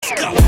Let's go.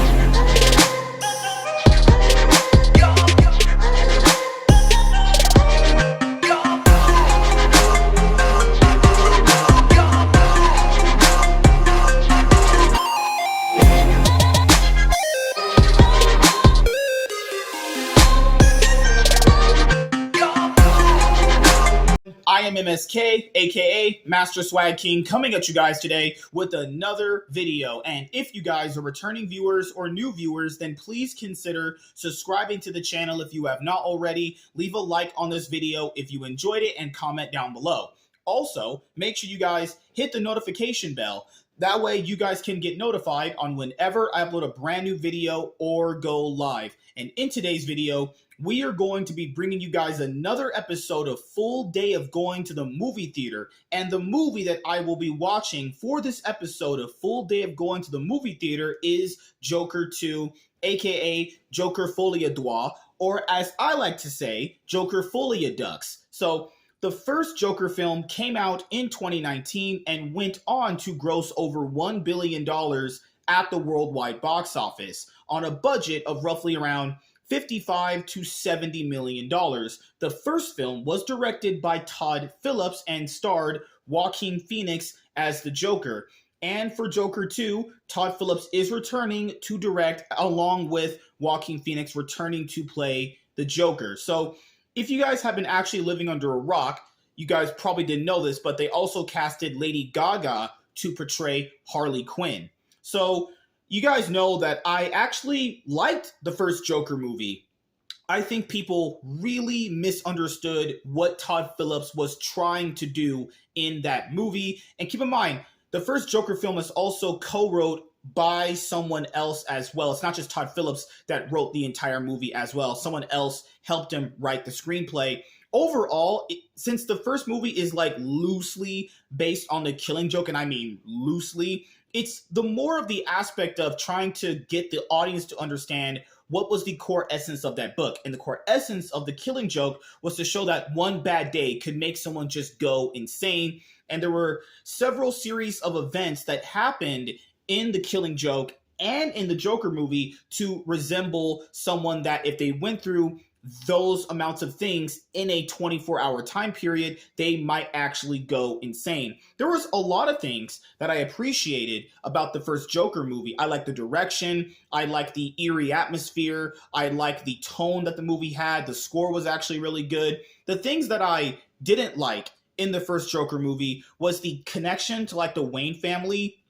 I am MSK, aka Master Swag King, coming at you guys today with another video. And if you guys are returning viewers or new viewers, then please consider subscribing to the channel if you have not already. Leave a like on this video if you enjoyed it and comment down below. Also, make sure you guys hit the notification bell. That way you guys can get notified on whenever I upload a brand new video or go live. And in today's video, we are going to be bringing you guys another episode of Full Day of Going to the Movie Theater. And the movie that I will be watching for this episode of Full Day of Going to the Movie Theater is Joker 2, aka Joker Folie, or as I like to say, Joker Folie Ducks. So the first Joker film came out in 2019 and went on to gross over $1 billion at the worldwide box office on a budget of roughly around $55 to $70 million. The first film was directed by Todd Phillips and starred Joaquin Phoenix as the Joker. And for Joker 2, Todd Phillips is returning to direct along with Joaquin Phoenix returning to play the Joker. So if you guys have been actually living under a rock, you guys probably didn't know this, but they also casted Lady Gaga to portray Harley Quinn. So you guys know that I actually liked the first Joker movie. I think people really misunderstood what Todd Phillips was trying to do in that movie. And keep in mind, the first Joker film is also co-wrote by someone else as well. It's not just Todd Phillips that wrote the entire movie as well. Someone else helped him write the screenplay. Overall, since the first movie is like loosely based on the Killing Joke, and I mean loosely, it's the more of the aspect of trying to get the audience to understand what was the core essence of that book. And the core essence of the Killing Joke was to show that one bad day could make someone just go insane. And there were several series of events that happened in the Killing Joke and in the Joker movie to resemble someone that if they went through those amounts of things in a 24-hour time period, they might actually go insane. There was a lot of things that I appreciated about the first Joker movie. I like the direction. I like the eerie atmosphere. I like the tone that the movie had. The score was actually really good. The things that I didn't like in the first Joker movie was the connection to like the Wayne family.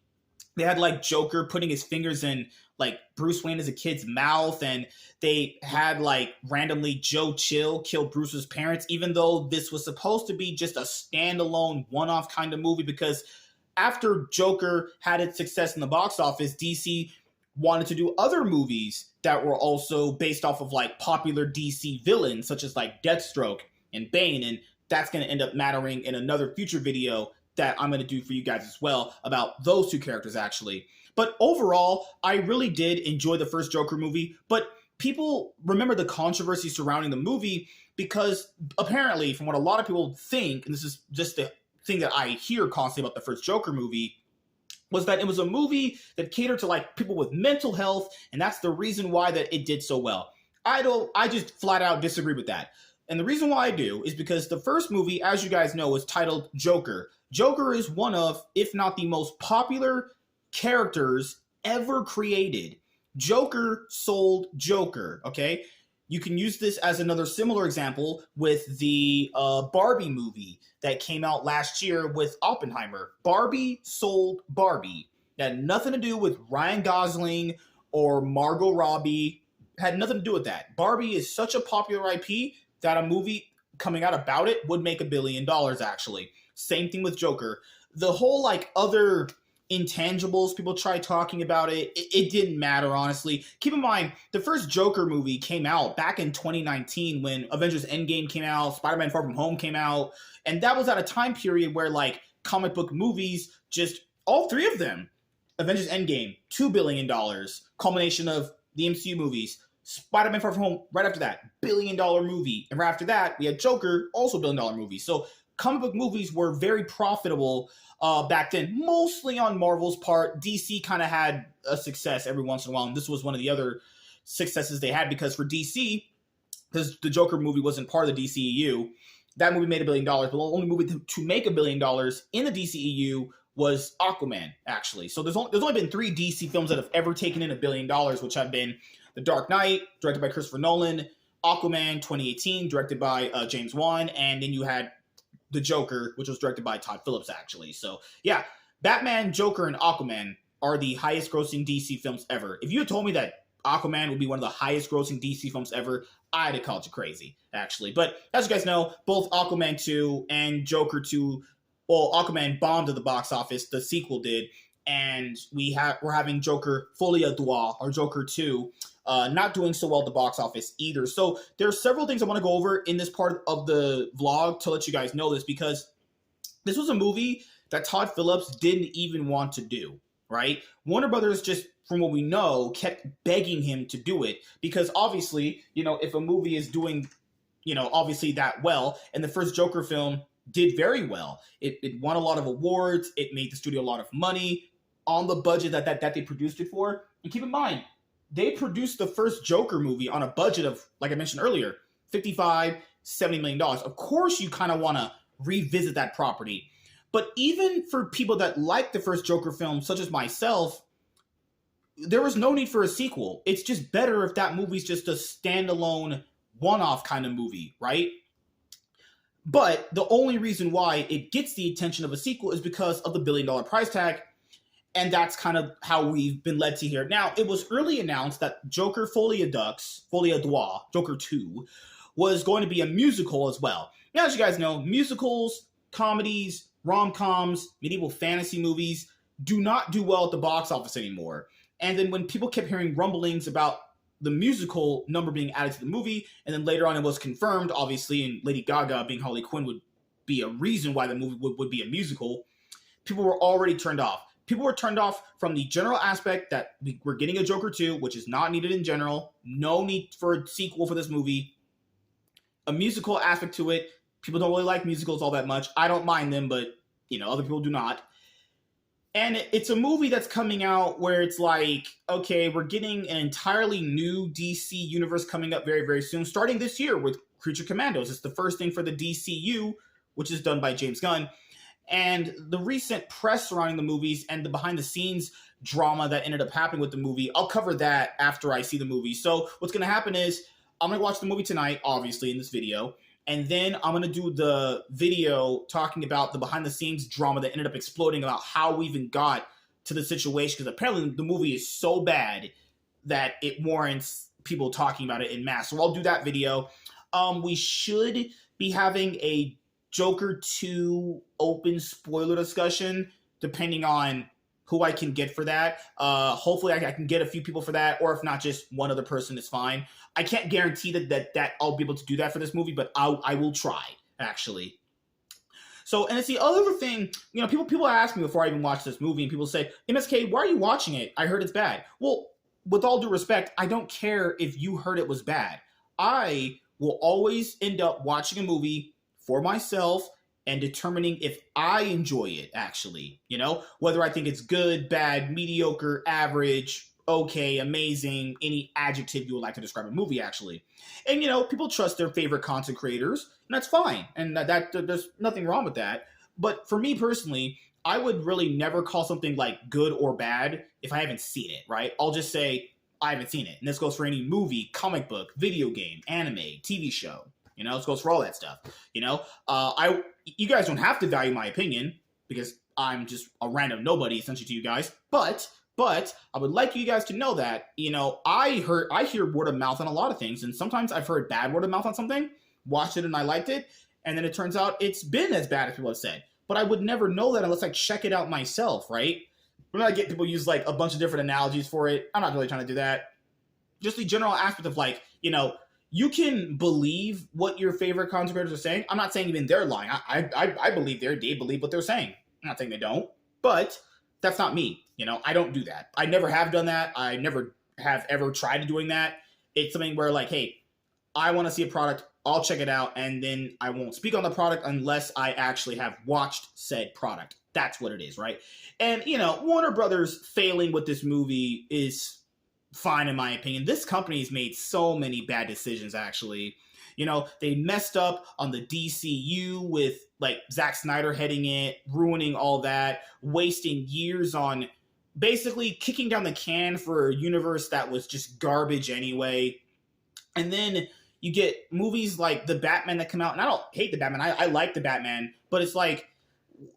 They had like Joker putting his fingers in like Bruce Wayne as a kid's mouth, and they had like randomly Joe Chill kill Bruce's parents, even though this was supposed to be just a standalone one-off kind of movie, because after Joker had its success in the box office, DC wanted to do other movies that were also based off of like popular DC villains, such as like Deathstroke and Bane, and that's going to end up mattering in another future video that I'm going to do for you guys as well about those two characters actually. But overall, I really did enjoy the first Joker movie, but people remember the controversy surrounding the movie because apparently, from what a lot of people think, and this is just the thing that I hear constantly about the first Joker movie, was that it was a movie that catered to like people with mental health, and that's the reason why that it did so well. I just flat out disagree with that. And the reason why I do is because the first movie, as you guys know, is titled Joker. Joker is one of, if not the most popular characters ever created. Joker sold Joker, okay? You can use this as another similar example with the Barbie movie that came out last year with Oppenheimer. Barbie sold Barbie. It had nothing to do with Ryan Gosling or Margot Robbie. It had nothing to do with that. Barbie is such a popular IP that a movie coming out about it would make $1 billion actually. Same thing with Joker. The whole like other intangibles, people try talking about it. It didn't matter, honestly. Keep in mind, the first Joker movie came out back in 2019 when Avengers Endgame came out, Spider-Man Far From Home came out, and that was at a time period where like comic book movies, just all three of them, Avengers Endgame, $2 billion, culmination of the MCU movies. Spider-Man Far From Home, right after that, $1 billion movie. And right after that, we had Joker, also $1 billion movie. So comic book movies were very profitable back then, mostly on Marvel's part. DC kind of had a success every once in a while, and this was one of the other successes they had, because for DC, because the Joker movie wasn't part of the DCEU, that movie made $1 billion, but the only movie to make $1 billion in the DCEU was Aquaman, actually. So there's only been 3 DC films that have ever taken in $1 billion, which have been The Dark Knight, directed by Christopher Nolan, Aquaman 2018, directed by James Wan, and then you had The Joker, which was directed by Todd Phillips, actually. So yeah, Batman, Joker, and Aquaman are the highest grossing DC films ever. If you had told me that Aquaman would be one of the highest grossing DC films ever, I'd have called you crazy, actually. But as you guys know, both Aquaman 2 and Joker 2, well, Aquaman bombed at the box office, the sequel did, and we're having Joker Folie, or Joker 2, not doing so well at the box office either. So there are several things I want to go over in this part of the vlog to let you guys know this, because this was a movie that Todd Phillips didn't even want to do, right? Warner Brothers, just from what we know, kept begging him to do it, because obviously, if a movie is doing, obviously that well, and the first Joker film did very well. It won a lot of awards. It made the studio a lot of money on the budget that they produced it for. And keep in mind, they produced the first Joker movie on a budget of, like I mentioned earlier, $55-70 million. Of course, you kind of want to revisit that property. But even for people that like the first Joker film, such as myself, there was no need for a sequel. It's just better if that movie's just a standalone, one-off kind of movie, right? But the only reason why it gets the attention of a sequel is because of the $1 billion price tag, and that's kind of how we've been led to here. Now, it was early announced that Joker Folie à Deux, Joker 2, was going to be a musical as well. Now, as you guys know, musicals, comedies, rom-coms, medieval fantasy movies do not do well at the box office anymore. And then when people kept hearing rumblings about the musical number being added to the movie, and then later on it was confirmed, obviously, and Lady Gaga being Harley Quinn would be a reason why the movie would be a musical, people were already turned off. People were turned off from the general aspect that we're getting a Joker 2, which is not needed in general. No need for a sequel for this movie. A musical aspect to it. People don't really like musicals all that much. I don't mind them, but, other people do not. And it's a movie that's coming out where it's like, okay, we're getting an entirely new DC universe coming up very, very soon, starting this year with Creature Commandos. It's the first thing for the DCU, which is done by James Gunn. And the recent press surrounding the movies and the behind-the-scenes drama that ended up happening with the movie, I'll cover that after I see the movie. So what's going to happen is I'm going to watch the movie tonight, obviously, in this video. And then I'm going to do the video talking about the behind-the-scenes drama that ended up exploding, about how we even got to the situation. Because apparently the movie is so bad that it warrants people talking about it en masse. So I'll do that video. We should be having a Joker 2 open spoiler discussion, depending on who I can get for that. Hopefully I can get a few people for that, or if not, just one other person is fine. I can't guarantee that I'll be able to do that for this movie, but I will try, actually. So, and it's the other thing, people ask me before I even watch this movie, and people say, MSK, why are you watching it? I heard it's bad. Well, with all due respect, I don't care if you heard it was bad. I will always end up watching a movie for myself and determining if I enjoy it, actually, whether I think it's good, bad, mediocre, average, okay, amazing, any adjective you would like to describe a movie, actually. And, people trust their favorite content creators, and that's fine. And that there's nothing wrong with that. But for me personally, I would really never call something like good or bad if I haven't seen it, right? I'll just say, I haven't seen it. And this goes for any movie, comic book, video game, anime, TV show. This goes for all that stuff. You guys don't have to value my opinion, because I'm just a random nobody essentially to you guys. But I would like you guys to know that, I hear word of mouth on a lot of things, and sometimes I've heard bad word of mouth on something, watched it and I liked it, and then it turns out it's been as bad as people have said. But I would never know that unless I check it out myself, right? When I get people use like a bunch of different analogies for it, I'm not really trying to do that. Just the general aspect of like, you can believe what your favorite content creators are saying. I'm not saying even they're lying. I believe they believe what they're saying. I'm not saying they don't, but that's not me. I don't do that. I never have done that. I never have ever tried to doing that. It's something where like, hey, I want to see a product I'll check it out, and then I won't speak on the product unless I actually have watched said product. That's what it is, right? And, Warner Brothers failing with this movie is fine in my opinion. This company's made so many bad decisions, actually. They messed up on the DCU with, like, Zack Snyder heading it, ruining all that, wasting years on basically kicking down the can for a universe that was just garbage anyway. And then you get movies like The Batman that come out, and I don't hate The Batman. I like The Batman, but it's like,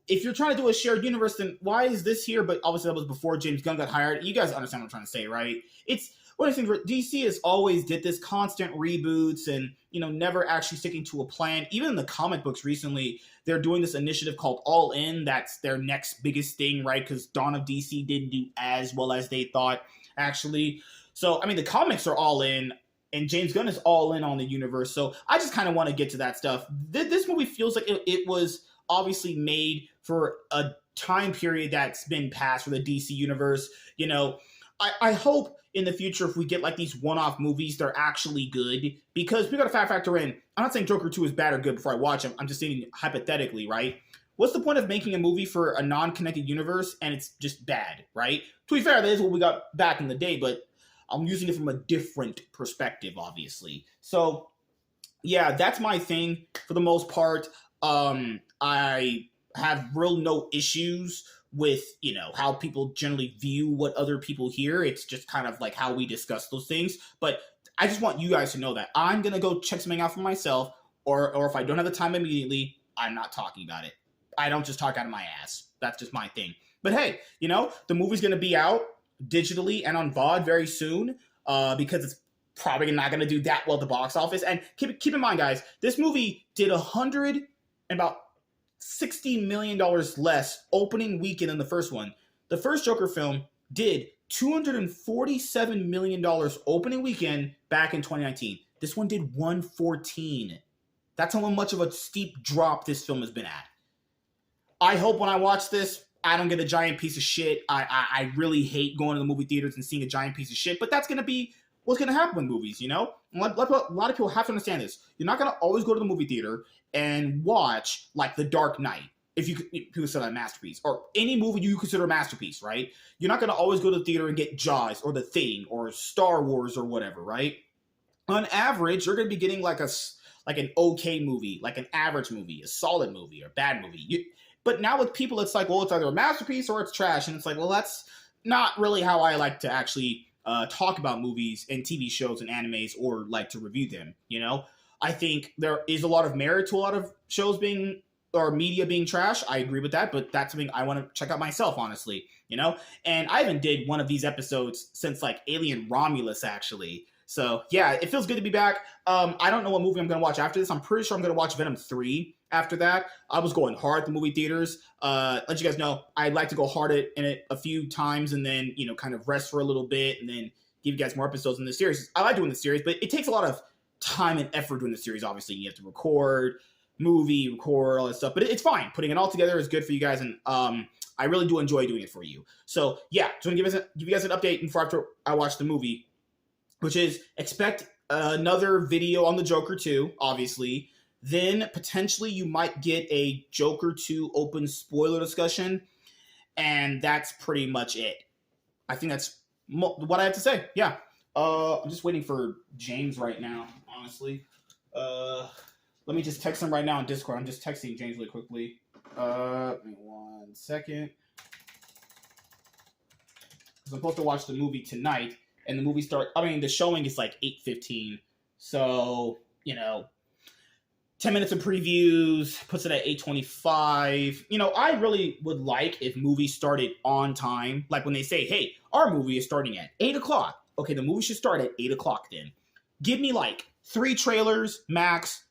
if you're trying to do a shared universe, then why is this here? But obviously that was before James Gunn got hired. You guys understand what I'm trying to say, right? It's one of the things where DC has always did this constant reboots and, never actually sticking to a plan. Even in the comic books recently, they're doing this initiative called All In. That's their next biggest thing, right? Because Dawn of DC didn't do as well as they thought, actually. So, the comics are all in, and James Gunn is all in on the universe. So I just kind of want to get to that stuff. This movie feels like it was obviously made for a time period that's been past for the DC universe. I hope in the future, if we get like these one-off movies, they're actually good, because we got to factor in, I'm not saying Joker 2 is bad or good before I watch them. I'm just saying hypothetically, right? What's the point of making a movie for a non-connected universe and it's just bad, right? To be fair, that is what we got back in the day, but I'm using it from a different perspective, obviously. So, yeah, that's my thing for the most part. I have real no issues with, how people generally view what other people hear. It's just kind of like how we discuss those things. But I just want you guys to know that I'm going to go check something out for myself, or if I don't have the time immediately, I'm not talking about it. I don't just talk out of my ass. That's just my thing. But hey, the movie's going to be out digitally and on VOD very soon, because it's probably not going to do that well at the box office. And keep in mind, guys, this movie did about $60 million less opening weekend than the first one. The first Joker film did $247 million opening weekend back in 2019. This one did $114. That's how much of a steep drop this film has been at. I hope when I watch this, I don't get a giant piece of shit. I really hate going to the movie theaters and seeing a giant piece of shit, but that's going to be what's going to happen with movies, A lot of people have to understand this. You're not going to always go to the movie theater and watch, like, The Dark Knight, if you consider that a masterpiece, or any movie you consider a masterpiece, right? You're not going to always go to the theater and get Jaws or The Thing or Star Wars or whatever, right? On average, you're going to be getting like an okay movie, like an average movie, a solid movie, or a bad movie. But now with people, it's like, well, it's either a masterpiece or it's trash. And it's like, well, that's not really how I like to actually talk about movies and TV shows and animes, or like to review them, I think there is a lot of merit to a lot of shows or media being trash. I agree with that, but that's something I want to check out myself, honestly, And I haven't did one of these episodes since, like, Alien Romulus, actually. So, yeah, it feels good to be back. I don't know what movie I'm going to watch after this. I'm pretty sure I'm going to watch Venom 3 after that. I was going hard at the movie theaters. Let you guys know, I'd like to go hard in it a few times and then, kind of rest for a little bit and then give you guys more episodes in the series. I like doing the series, but it takes a lot of time and effort doing the series. Obviously, you have to record all that stuff, but it's fine. Putting it all together is good for you guys, and I really do enjoy doing it for you. So yeah, just want to give you guys an update before after I watch the movie, which is expect another video on the Joker 2, obviously. Then potentially you might get a Joker 2 open spoiler discussion, and that's pretty much it. I think that's what I have to say. Yeah. I'm just waiting for James right now, honestly. Let me just text him right now on Discord. I'm just texting James really quickly. Give me 1 second. Because I'm supposed to watch the movie tonight, and the movie the showing is like 8:15. So, 10 minutes of previews, puts it at 8:25. I really would like if movies started on time. Like when they say, hey, our movie is starting at 8 o'clock. Okay, the movie should start at 8 o'clock then. Give me like 3 trailers, max,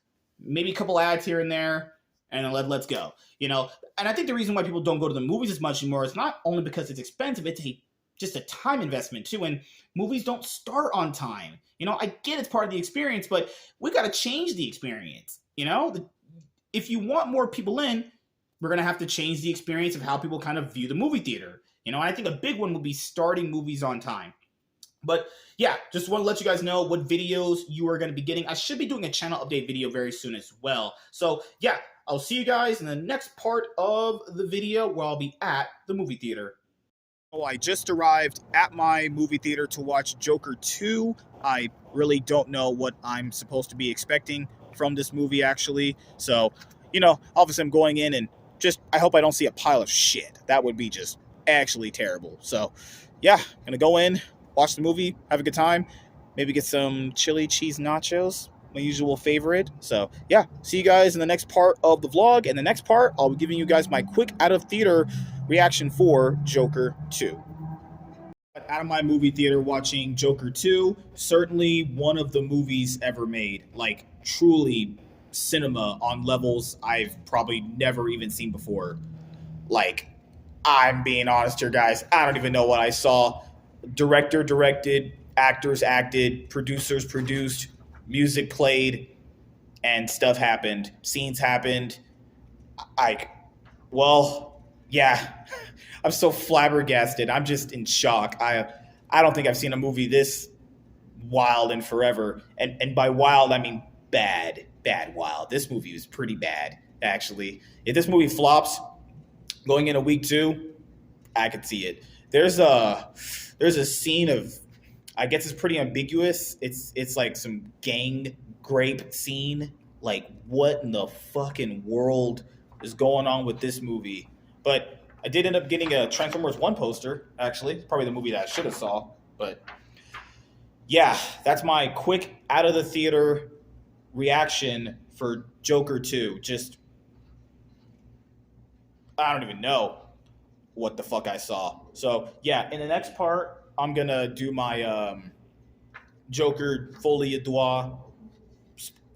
maybe a couple ads here and there, and then let's go. And I think the reason why people don't go to the movies as much anymore is not only because it's expensive, it's just a time investment too, and movies don't start on time. I get it's part of the experience, but we got to change the experience. If you want more people in, we're going to have to change the experience of how people kind of view the movie theater. I think a big one would be starting movies on time. But yeah, just want to let you guys know what videos you are going to be getting. I should be doing a channel update video very soon as well. So yeah, I'll see you guys in the next part of the video where I'll be at the movie theater. Oh, I just arrived at my movie theater to watch Joker 2. I really don't know what I'm supposed to be expecting from this movie, actually. So, obviously I'm going in and I hope I don't see a pile of shit. That would be just actually terrible. So, yeah, gonna go in, watch the movie, have a good time, maybe get some chili cheese nachos, my usual favorite. So, yeah, see you guys in the next part of the vlog. In the next part, I'll be giving you guys my quick out-of-theater reaction for Joker 2. Out of my movie theater watching Joker 2, certainly one of the movies ever made. Like, truly cinema on levels I've probably never even seen before. Like, I'm being honest here, guys. I don't even know what I saw. Director directed, actors acted, producers produced, music played, and stuff happened. Scenes happened. Yeah, I'm so flabbergasted. I'm just in shock. I don't think I've seen a movie this wild in forever. And by wild, I mean bad wild. This movie was pretty bad, actually. If this movie flops going into week 2, I could see it. There's a scene of, I guess it's pretty ambiguous. It's like some gang grape scene. Like, what in the fucking world is going on with this movie? But I did end up getting a Transformers 1 poster, actually. Probably the movie that I should have saw. But yeah, that's my quick out of the theater reaction for Joker 2. Just, I don't even know what the fuck I saw. So yeah, in the next part, I'm gonna do my Joker Folie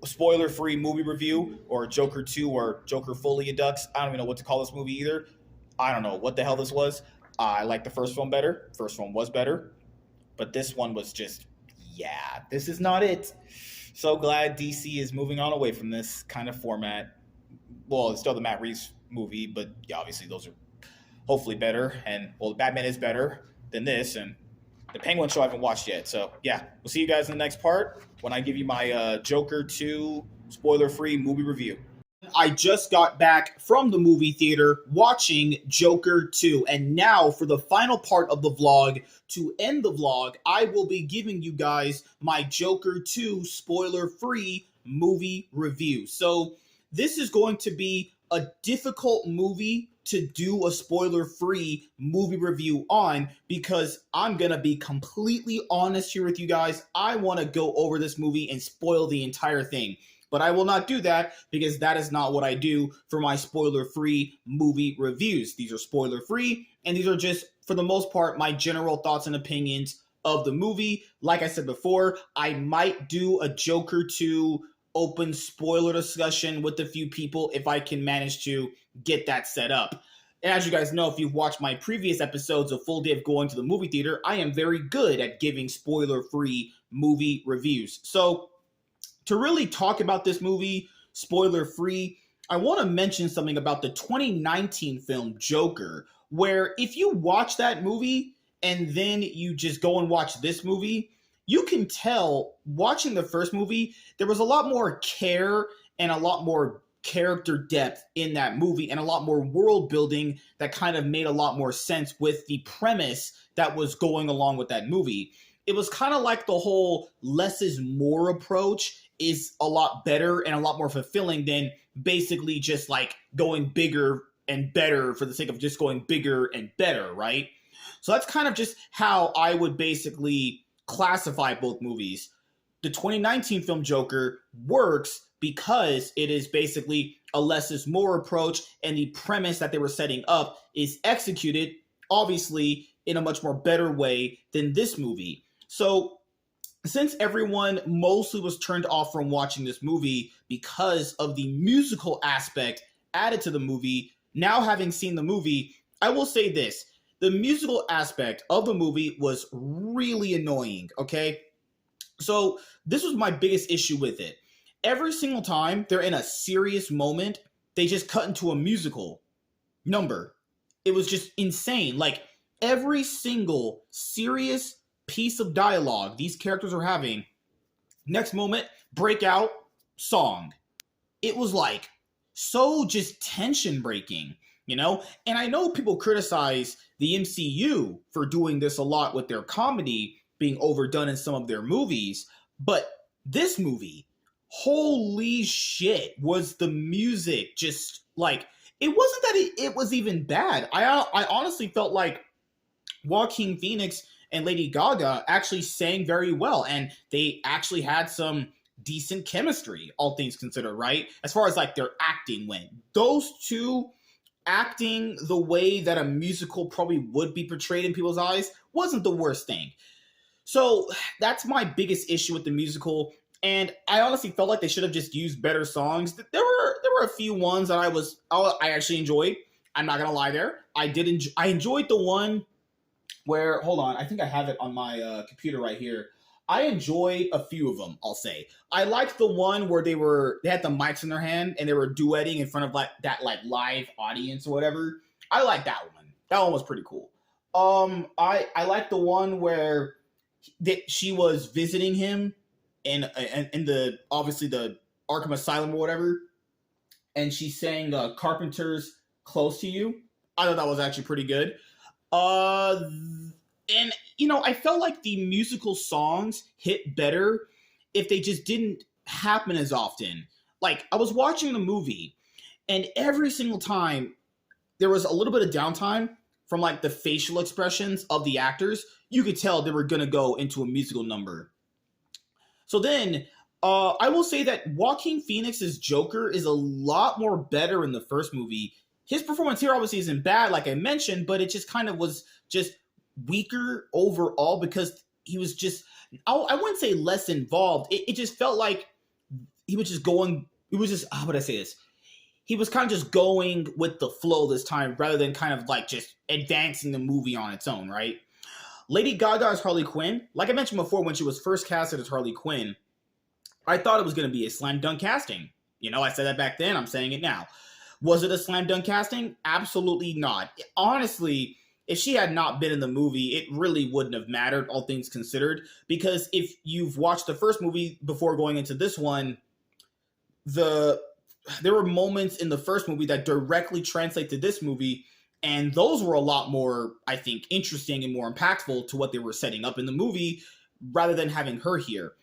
spoiler-free movie review, or Joker 2 or Joker Folie Ducks. I don't even know what to call this movie either. I don't know what the hell this was. I like the first one better. First one was better. But this one was just, yeah, this is not it. So glad DC is moving on away from this kind of format. Well, it's still the Matt Reeves movie, but yeah, obviously those are hopefully better. And, well, Batman is better than this. And the Penguin show I haven't watched yet. So, yeah, we'll see you guys in the next part when I give you my Joker 2 spoiler-free movie review. I just got back from the movie theater watching Joker 2. And now for the final part of the vlog, to end the vlog, I will be giving you guys my Joker 2 spoiler-free movie review. So this is going to be a difficult movie to do a spoiler-free movie review on, because I'm going to be completely honest here with you guys. I want to go over this movie and spoil the entire thing. But I will not do that, because that is not what I do for my spoiler-free movie reviews. These are spoiler-free, and these are just, for the most part, my general thoughts and opinions of the movie. Like I said before, I might do a Joker 2 open spoiler discussion with a few people if I can manage to get that set up. And as you guys know, if you've watched my previous episodes of Full Day of Going to the Movie Theater, I am very good at giving spoiler-free movie reviews. So to really talk about this movie spoiler-free, I want to mention something about the 2019 film Joker, where if you watch that movie and then you just go and watch this movie, you can tell watching the first movie, there was a lot more care and a lot more character depth in that movie, and a lot more world building that kind of made a lot more sense with the premise that was going along with that movie. It was kind of like the whole less is more approach is a lot better and a lot more fulfilling than basically just like going bigger and better for the sake of just going bigger and better, right? So that's kind of just how I would basically classify both movies. The 2019 film Joker works because it is basically a less is more approach, and the premise that they were setting up is executed, obviously, in a much more better way than this movie. So since everyone mostly was turned off from watching this movie because of the musical aspect added to the movie, now having seen the movie, I will say this. The musical aspect of the movie was really annoying, okay? So this was my biggest issue with it. Every single time they're in a serious moment, they just cut into a musical number. It was just insane. Like, every single serious piece of dialogue these characters are having. Next moment, breakout song. It was like so just tension breaking, you know? And I know people criticize the MCU for doing this a lot with their comedy being overdone in some of their movies, but this movie, holy shit, was the music just like, it wasn't that it was even bad. I honestly felt like Joaquin Phoenix and Lady Gaga actually sang very well, and they actually had some decent chemistry, all things considered, right? As far as like their acting went. Those two acting the way that a musical probably would be portrayed in people's eyes wasn't the worst thing. So that's my biggest issue with the musical. And I honestly felt like they should have just used better songs. There were a few ones that I actually enjoyed. I'm not gonna lie there. I enjoyed the one where, hold on, I think I have it on my computer right here. I enjoyed a few of them, I'll say. I liked the one where they had the mics in their hand and they were duetting in front of like that like live audience or whatever. I liked that one. That one was pretty cool. I liked the one where she was visiting him in the obviously the Arkham Asylum or whatever, and she sang Carpenter's "Close to You." I thought that was actually pretty good. And you know, I felt like the musical songs hit better if they just didn't happen as often. Like, I was watching the movie, and every single time there was a little bit of downtime from like the facial expressions of the actors. You could tell they were gonna go into a musical number. So then, I will say that Joaquin Phoenix's Joker is a lot more better in the first movie. His performance here obviously isn't bad, like I mentioned, but it just kind of was just weaker overall because he was just, I wouldn't say less involved. It just felt like he was just going, it was just, how would I say this? He was kind of just going with the flow this time rather than kind of like just advancing the movie on its own, right? Lady Gaga as Harley Quinn, like I mentioned before, when she was first casted as Harley Quinn, I thought it was going to be a slam dunk casting. You know, I said that back then, I'm saying it now. Was it a slam dunk casting? Absolutely not. Honestly, if she had not been in the movie, it really wouldn't have mattered, all things considered, because if you've watched the first movie before going into this one, there were moments in the first movie that directly translate to this movie, and those were a lot more, I think, interesting and more impactful to what they were setting up in the movie, rather than having her here.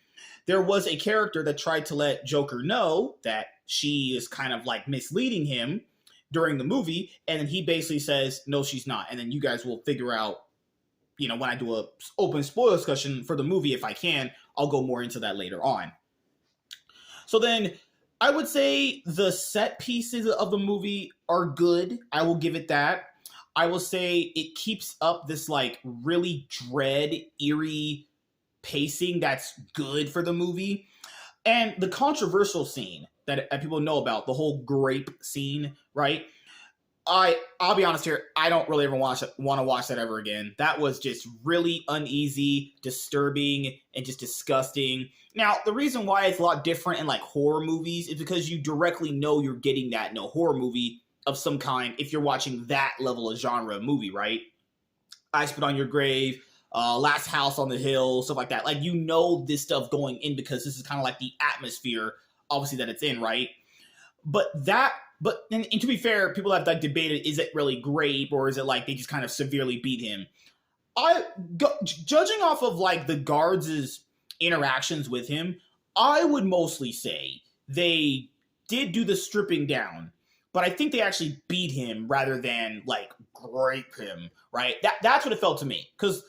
There was a character that tried to let Joker know that she is kind of like misleading him during the movie, and then he basically says, no, she's not. And then you guys will figure out, you know, when I do a open spoiler discussion for the movie, if I can, I'll go more into that later on. So then I would say the set pieces of the movie are good. I will give it that. I will say it keeps up this like really dread, eerie pacing that's good for the movie. And the controversial scene that people know about, the whole grape scene, right? I'll be honest here, I don't really ever want to watch that ever again. That was just really uneasy, disturbing, and just disgusting. Now, the reason why it's a lot different in like horror movies is because you directly know you're getting that in a horror movie of some kind if you're watching that level of genre movie, right? I Spit on Your Grave, Last House on the Hill, stuff like that. Like, you know this stuff going in because this is kind of like the atmosphere, obviously, that it's in, right? And to be fair, people have like debated, is it really grape or is it like they just kind of severely beat him? Judging off of like the guards' interactions with him, I would mostly say they did do the stripping down, but I think they actually beat him rather than like grape him, right? That's what it felt to me, because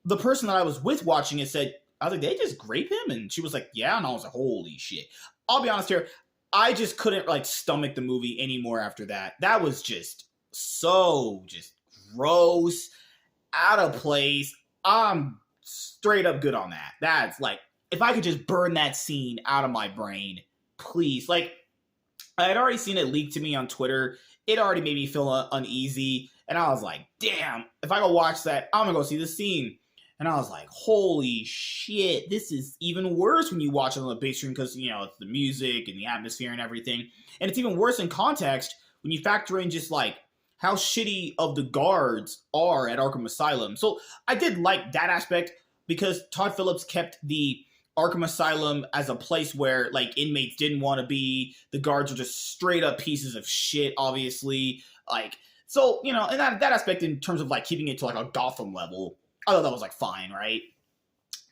the person that I was with watching it said, I was like, they just grape him? And she was like, yeah. And I was like, holy shit. I'll be honest here, I just couldn't like stomach the movie anymore after that. That was just so just gross, out of place. I'm straight up good on that. That's like, if I could just burn that scene out of my brain, please. Like, I had already seen it leaked to me on Twitter. It already made me feel uneasy. And I was like, damn, if I go watch that, I'm gonna go see this scene. And I was like, holy shit, this is even worse when you watch it on the big screen because, you know, it's the music and the atmosphere and everything. And it's even worse in context when you factor in just like how shitty of the guards are at Arkham Asylum. So I did like that aspect because Todd Phillips kept the Arkham Asylum as a place where like inmates didn't want to be. The guards were just straight up pieces of shit, obviously. Like, so, you know, and that aspect in terms of like keeping it to like a Gotham level, I thought that was like fine, right?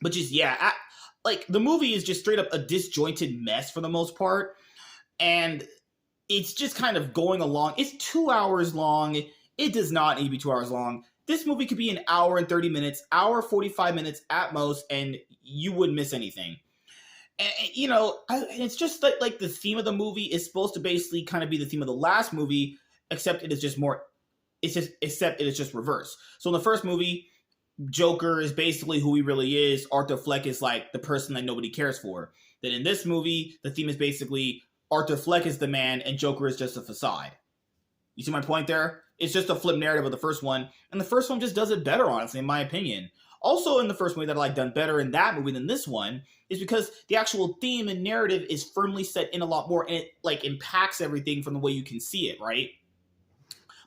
But just, yeah, like the movie is just straight up a disjointed mess for the most part. And it's just kind of going along. It's 2 hours long. It does not need to be 2 hours long. This movie could be an hour and 30 minutes, hour 45 minutes at most, and you wouldn't miss anything. And you know, it's just like the theme of the movie is supposed to basically kind of be the theme of the last movie, except it is just more, except it is just reverse. So in the first movie, Joker is basically who he really is. Arthur Fleck is like the person that nobody cares for. Then in this movie, the theme is basically Arthur Fleck is the man and Joker is just a facade. You see my point there? It's just a flip narrative of the first one, and the first one just does it better, honestly, in my opinion. Also, in the first movie that I like done better in that movie than this one is because the actual theme and narrative is firmly set in a lot more, and it like impacts everything from the way you can see it, right?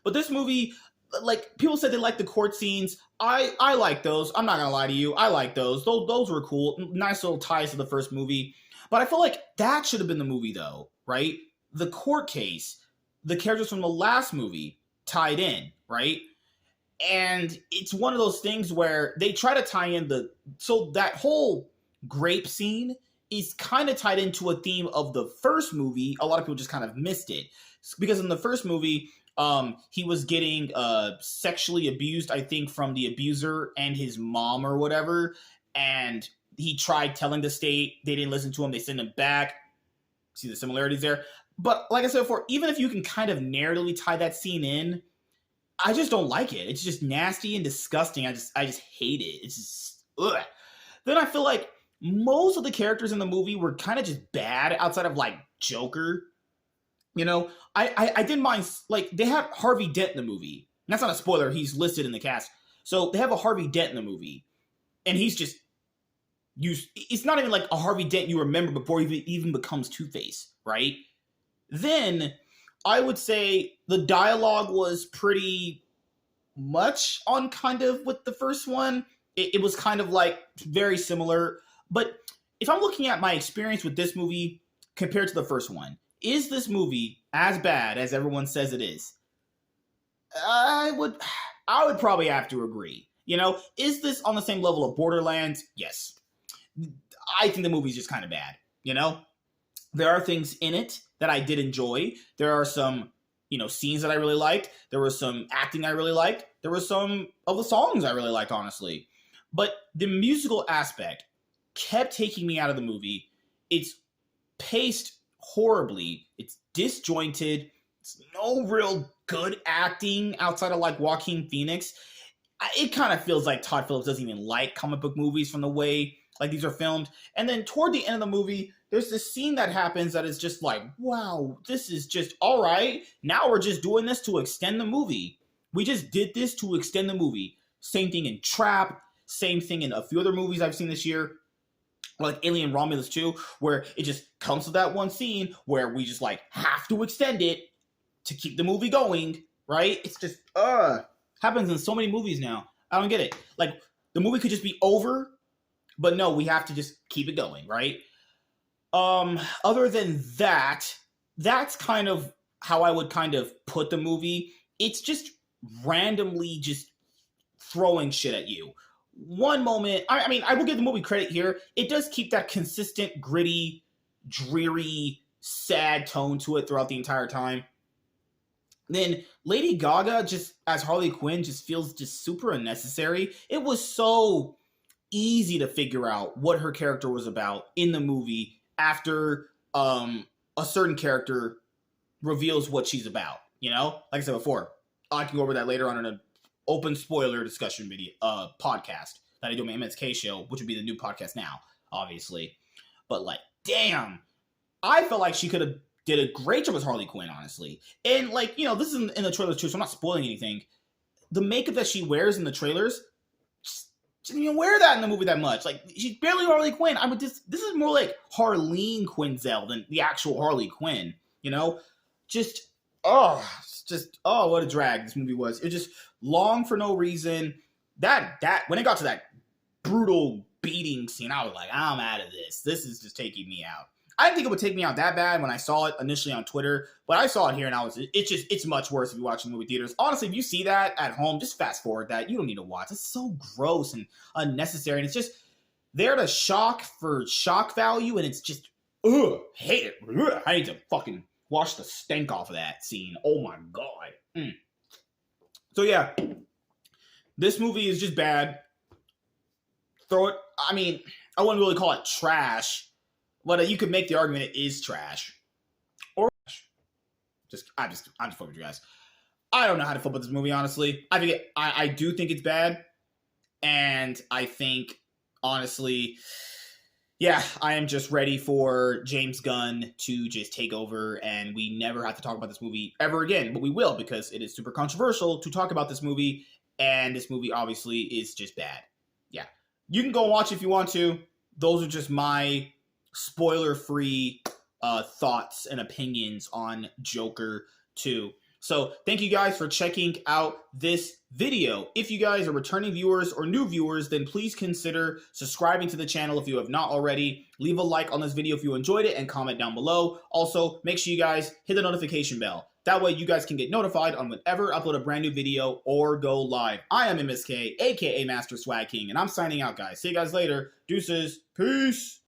But this movie, like people said they like the court scenes. I like those. I'm not gonna lie to you. I like those. Those were cool. Nice little ties to the first movie. But I feel like that should have been the movie though, right? The court case, the characters from the last movie tied in, right? And it's one of those things where they try to tie in so that whole grape scene is kind of tied into a theme of the first movie. A lot of people just kind of missed it because in the first movie, he was getting sexually abused, I think, from the abuser and his mom or whatever. And he tried telling the state, they didn't listen to him, they sent him back. See the similarities there? But like I said before, even if you can kind of narratively tie that scene in, I just don't like it. It's just nasty and disgusting. I just hate it. It's just, ugh. Then I feel like most of the characters in the movie were kind of just bad outside of like Joker. You know, I didn't mind, like, they have Harvey Dent in the movie. That's not a spoiler. He's listed in the cast. So they have a Harvey Dent in the movie. And he's just used. It's not even like a Harvey Dent you remember before he even becomes Two-Face, right? Then I would say the dialogue was pretty much on kind of with the first one. It was kind of like very similar. But if I'm looking at my experience with this movie compared to the first one, is this movie as bad as everyone says it is? I would probably have to agree. You know, is this on the same level of Borderlands? Yes. I think the movie's just kind of bad, you know? There are things in it that I did enjoy. There are some, you know, scenes that I really liked. There was some acting I really liked. There were some of the songs I really liked, honestly. But the musical aspect kept taking me out of the movie. It's paced horribly. It's disjointed. It's no real good acting outside of like Joaquin Phoenix. It kind of feels like Todd Phillips doesn't even like comic book movies from the way like these are filmed. And then toward the end of the movie, there's this scene that happens that is just like, wow, this is just all right. Now we're just doing this to extend the movie. We just did this to extend the movie. Same thing in Trap. Same thing in a few other movies I've seen this year. Like Alien Romulus 2, where it just comes to that one scene where we just like have to extend it to keep the movie going, right? It's just, happens in so many movies now. I don't get it. Like, the movie could just be over, but no, we have to just keep it going, right? Other than that, that's kind of how I would kind of put the movie. It's just randomly just throwing shit at you. One moment, I mean, I will give the movie credit here. It does keep that consistent, gritty, dreary, sad tone to it throughout the entire time. Then Lady Gaga, just as Harley Quinn, just feels just super unnecessary. It was so easy to figure out what her character was about in the movie after a certain character reveals what she's about. You know, like I said before, I can go over that later on in an open spoiler discussion video podcast that I do on my MSK show, which would be the new podcast now, obviously. But like, damn, I felt like she could have did a great job as Harley Quinn, honestly. And like, you know, this is in the trailers too, so I'm not spoiling anything. The makeup that she wears in the trailers, she didn't even wear that in the movie that much. Like, she's barely Harley Quinn. I mean, this is more like Harleen Quinzel than the actual Harley Quinn, you know? What a drag this movie was. It was just long for no reason. That when it got to that brutal beating scene. I was like, I'm out of this. This is just taking me out. I didn't think it would take me out that bad when I saw it initially on Twitter, but I saw it here and it's much worse if you watch in movie theaters. Honestly, if you see that at home, just fast forward that. You don't need to watch. It's so gross and unnecessary, and it's just there to shock for shock value, and it's just, hate it. Ugh, I need to fucking wash the stank off of that scene. Oh my God. So yeah, this movie is just bad. Throw it, I mean, I wouldn't really call it trash, but you could make the argument it is trash. Or I'm just fucking with you guys. I don't know how to flip with this movie, honestly. I do think it's bad. And I think, honestly, yeah, I am just ready for James Gunn to just take over, and we never have to talk about this movie ever again. But we will, because it is super controversial to talk about this movie, and this movie obviously is just bad. Yeah. You can go and watch it if you want to. Those are just my spoiler-free thoughts and opinions on Joker 2. So thank you guys for checking out this video. If you guys are returning viewers or new viewers, then please consider subscribing to the channel if you have not already. Leave a like on this video if you enjoyed it and comment down below. Also, make sure you guys hit the notification bell. That way you guys can get notified on whenever I upload a brand new video or go live. I am MSK, aka Master Swag King, and I'm signing out, guys. See you guys later. Deuces. Peace.